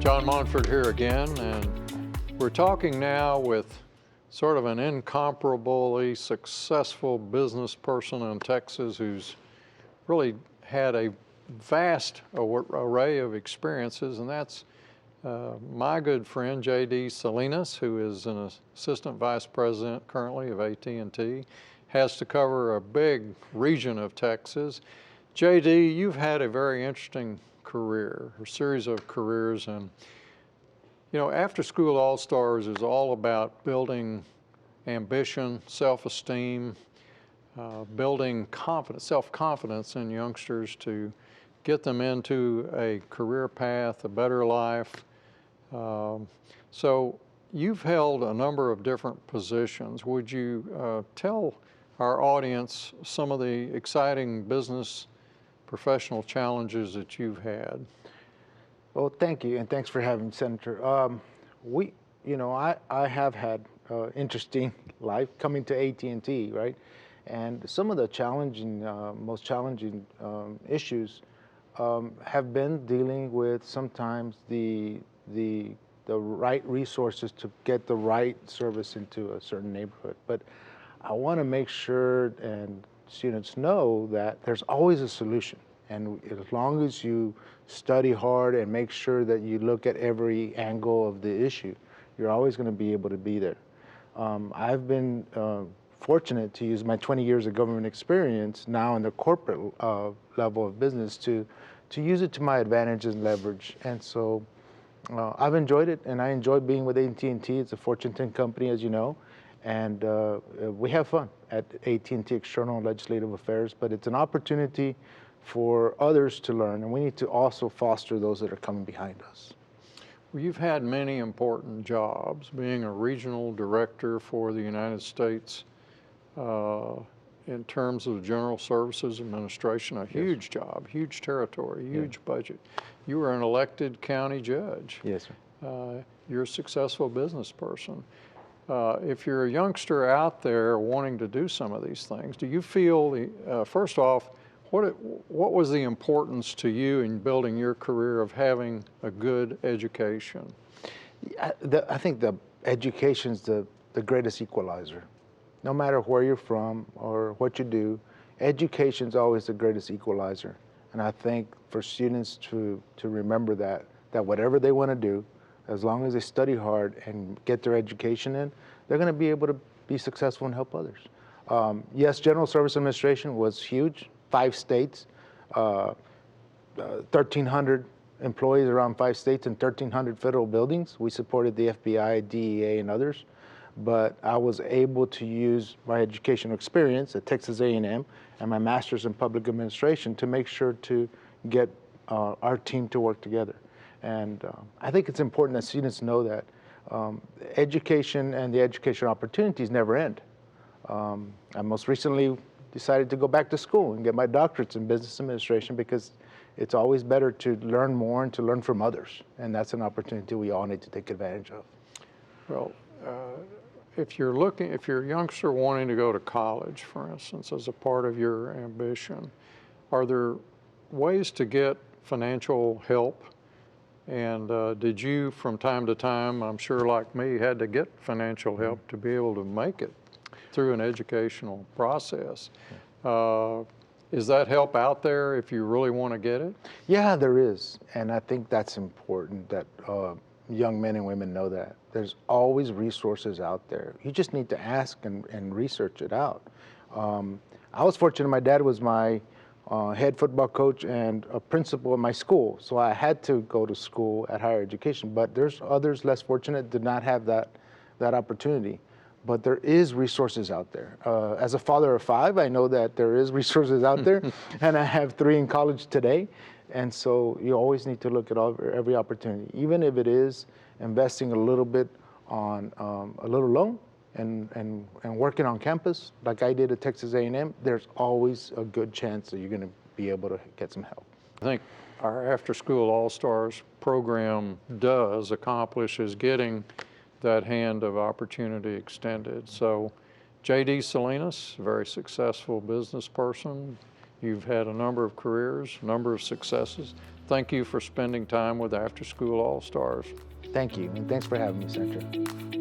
John Monfort here again, and we're talking now with sort of an incomparably successful business person in Texas who's really had a vast array of experiences, and that's my good friend J.D. Salinas, who is an assistant vice president currently of AT&T, has to cover a big region of Texas. J.D., you've had a very interesting career, a series of careers, and After School All-Stars is all about building ambition, self-esteem, building confidence, self-confidence in youngsters to get them into a career path, a better life. So you've held a number of different positions. Would you tell our audience some of the exciting business professional challenges that you've had? Well, thank you, and thanks for having me, Senator. I have had interesting life coming to AT&T, right? And some of the most challenging issues have been dealing with sometimes the right resources to get the right service into a certain neighborhood. But I want to make sure and students know that there's always a solution. And as long as you study hard and make sure that you look at every angle of the issue, you're always going to be able to be there. I've been fortunate to use my 20 years of government experience now in the corporate level of business to use it to my advantage and leverage. And so I've enjoyed it, and I enjoy being with AT&T. It's a Fortune 10 company, as you know, and we have fun at AT&T External Legislative Affairs, but it's an opportunity for others to learn, and we need to also foster those that are coming behind us. Well, you've had many important jobs, being a regional director for the United States in terms of General Services Administration, a huge job, huge territory, huge budget. You were an elected county judge. Yes, sir. You're a successful business person. If you're a youngster out there wanting to do some of these things, do you feel, first off, what was the importance to you in building your career of having a good education? I think the education's the greatest equalizer. No matter where you're from or what you do, education's always the greatest equalizer. And I think for students to remember that whatever they want to do, as long as they study hard and get their education in, they're going to be able to be successful and help others. Yes, General Service Administration was huge. 5 states, 1,300 employees around 5 states and 1,300 federal buildings. We supported the FBI, DEA, and others. But I was able to use my educational experience at Texas A&M and my master's in public administration to make sure to get our team to work together. And I think it's important that students know that education and the education opportunities never end. I most recently decided to go back to school and get my doctorates in business administration because it's always better to learn more and to learn from others. And that's an opportunity we all need to take advantage of. Well, if you're a youngster wanting to go to college, for instance, as a part of your ambition, are there ways to get financial help? And did you, from time to time, I'm sure like me, had to get financial help to be able to make it through an educational process? Is that help out there if you really want to get it? Yeah, there is. And I think that's important that young men and women know that. There's always resources out there. You just need to ask and research it out. I was fortunate. My dad was my head football coach and a principal at my school. So I had to go to school at higher education. But there's others less fortunate did not have that opportunity. But there is resources out there. As a father of 5, I know that there is resources out there, and I have 3 in college today. And so you always need to look at every opportunity, even if it is investing a little bit on a little loan and working on campus, like I did at Texas A&M. There's always a good chance that you're going to be able to get some help. I think our After School All-Stars program does accomplish is getting that hand of opportunity extended. So J.D. Salinas, a very successful business person. You've had a number of careers, a number of successes. thank you for spending time with After School All Stars. Thank you, and thanks for having me, Senator.